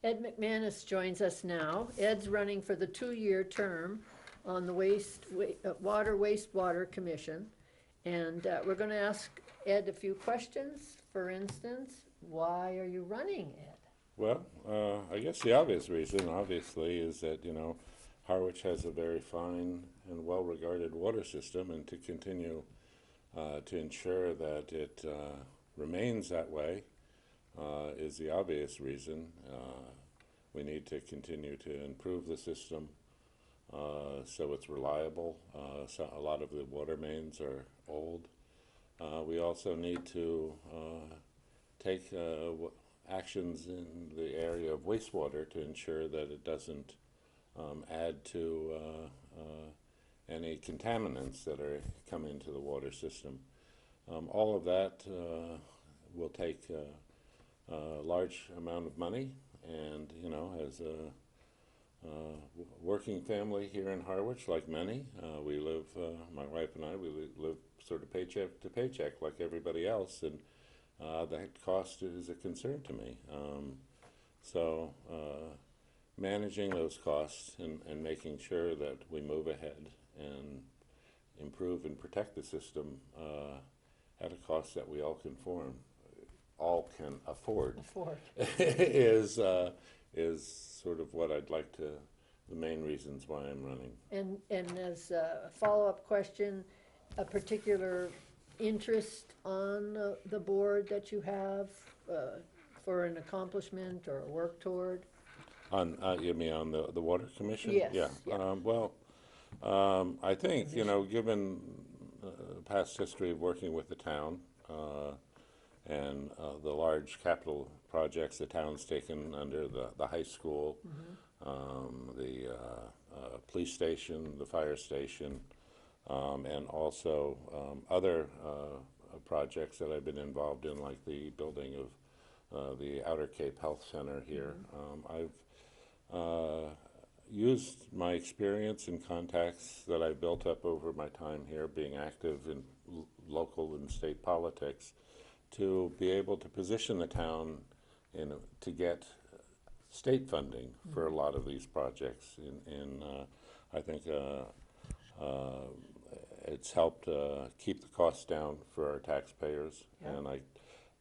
Ed McManus joins us now. Ed's running for the two-year term on the Wastewater Commission. And we're going to ask Ed a few questions. For instance, why are you running, Ed? Well, I guess the obvious reason, obviously, is that, Harwich has a very fine and well-regarded water system, and to continue to ensure that it remains that way is the obvious reason. We need to continue to improve the system so it's reliable. So a lot of the water mains are old. We also need to take actions in the area of wastewater to ensure that it doesn't add to any contaminants that are come into the water system. All of that will take a large amount of money, and as a working family here in Harwich, like many, we live, my wife and I, we live sort of paycheck to paycheck like everybody else, and that cost is a concern to me. So managing those costs and making sure that we move ahead and improve and protect the system at a cost that we all can afford, is sort of what I'd like to, the main reasons why I'm running. And as a follow-up question, a particular interest on the board that you have for an accomplishment or a work toward? You mean on the Water Commission? Yes. Yeah. Yeah. I think, given past history of working with the town and the large capital projects the town's taken under the high school, the police station, the fire station, and also other projects that I've been involved in, like the building of the Outer Cape Health Center here. I've used my experience and contacts that I've built up over my time here, being active in local and state politics, to be able to position the town to get state funding for a lot of these projects. I think it's helped keep the costs down for our taxpayers, and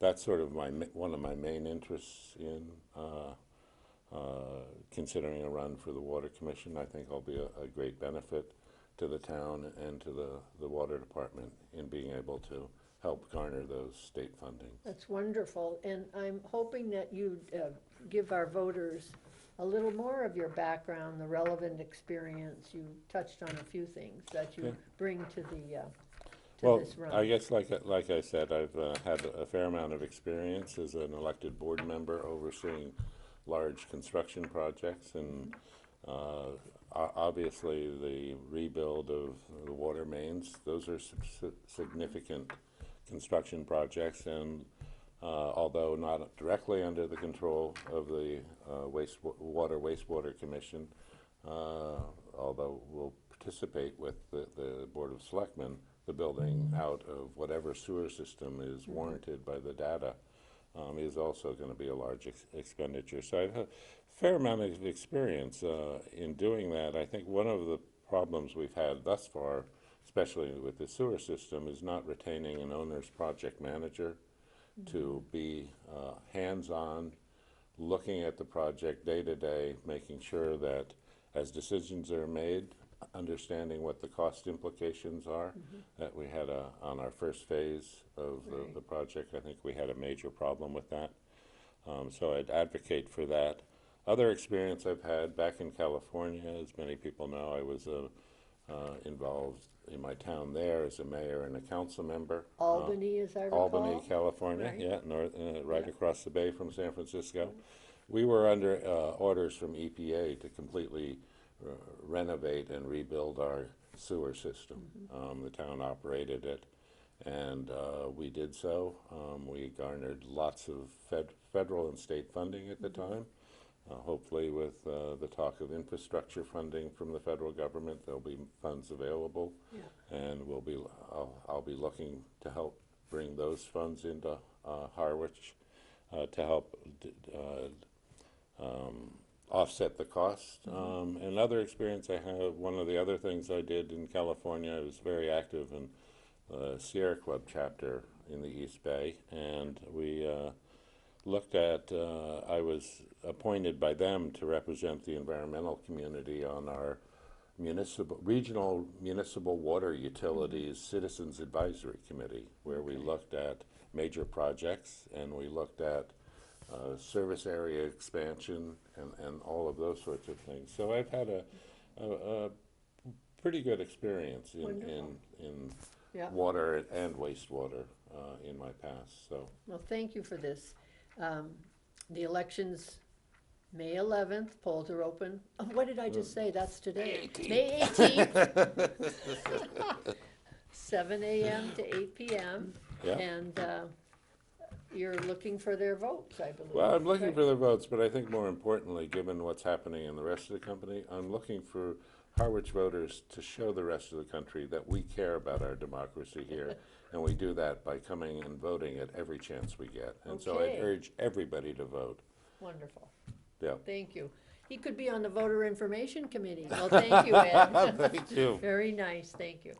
that's sort of one of my main interests in considering a run for the Water Commission. I think I'll be a great benefit to the town and to the water department in being able to help garner those state fundings. That's wonderful, and I'm hoping that you give our voters a little more of your background, the relevant experience. You touched on a few things that you bring to this run. I guess, like I said, I've had a fair amount of experience as an elected board member overseeing large construction projects, and obviously the rebuild of the water mains. Those are significant construction projects, and although not directly under the control of the Wastewater Commission, although we'll participate with the Board of Selectmen, the building out of whatever sewer system is warranted by the data is also going to be a large expenditure. So I have a fair amount of experience in doing that. I think one of the problems we've had thus far, especially with the sewer system, is not retaining an owner's project manager to be hands-on, looking at the project day to day, making sure that as decisions are made, understanding what the cost implications are. That we had on our first phase of the project, I think we had a major problem with that. So I'd advocate for that. Other experience I've had back in California, as many people know, I was involved in my town there as a mayor and a council member. Albany, as I recall. Albany, California, right. right across the bay from San Francisco. We were under orders from EPA to completely renovate and rebuild our sewer system. The town operated it, and we did so. We garnered lots of federal and state funding at the time. Hopefully with the talk of infrastructure funding from the federal government, there'll be funds available, and I'll be looking to help bring those funds into Harwich to help offset the cost. Another experience I have, one of the other things I did in California, I was very active in the Sierra Club chapter in the East Bay, and we looked at, I was appointed by them to represent the environmental community on our regional municipal water utilities citizens advisory committee, where we looked at major projects and we looked at service area expansion and all of those sorts of things. So I've had a pretty good experience in Yeah. water and wastewater in my past. So Well, thank you for this. The elections, May 11th, polls are open. Oh, what did I just say? That's today. May 18th. 7 a.m. to 8 p.m. yeah. And you're looking for their votes, I believe. Well, I'm looking right? for the votes, but I think more importantly, given what's happening in the rest of the company, I'm looking for Harwich voters to show the rest of the country that we care about our democracy here, and we do that by coming and voting at every chance we get. And so I Okay. urge everybody to vote. Wonderful. Yeah. Thank you. He could be on the voter information committee. Well, thank you, Ed. Thank you. Very nice, thank you.